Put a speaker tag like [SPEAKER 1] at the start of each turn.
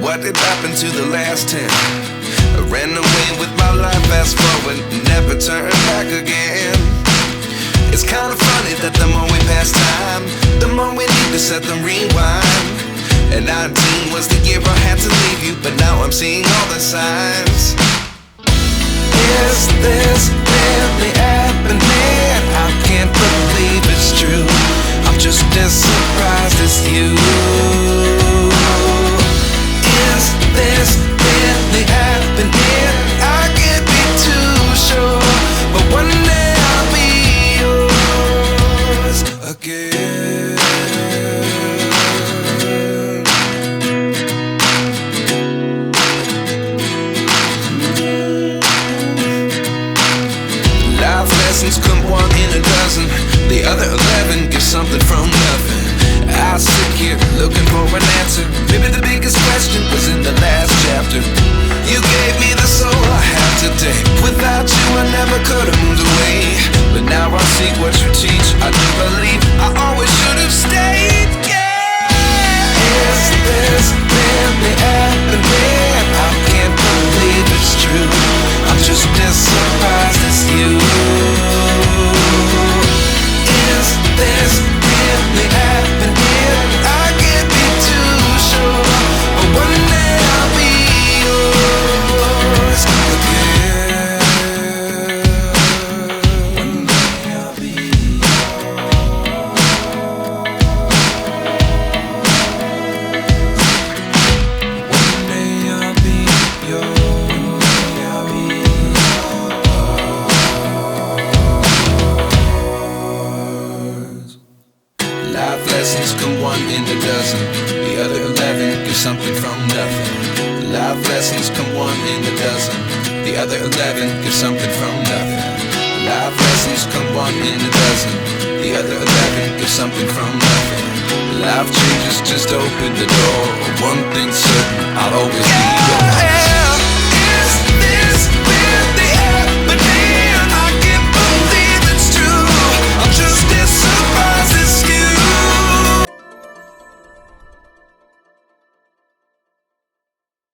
[SPEAKER 1] what did happen to the last 10? I ran away with my life, fast forward, never turn back again. It's kind of funny that the more we pass time, the more we need to set them rewind. And 19 was the year I had to leave you, but now I'm seeing all the signs. Is this really happening? I can't believe it's true. I'm just as surprised as you. Is this really happening? I can't be too sure, but one day I'll be yours again. Life lessons come one in a dozen. The other 11 get something from nothing. I sit here looking for an answer. Maybe the biggest question was in the last chapter. You gave me the soul I have today. Without you I never could have moved away. But now I see what you teach. I do believe I always should have stayed. Yeah. Is this really happening? I can't believe it's true. I'm just as surprised as you. Is this really happening? I can't be too sure, but one day I'll be yours again. One day I'll be yours. One day I'll be yours. One day I'll be yours. Life lessons come one in a dozen. The other 11 give something from nothing. Life lessons come one in a dozen. The other 11 give something from nothing. Life lessons come one in a dozen. The other 11 give something from nothing. Life changes just open the door. One thing's certain, I'll always be yours.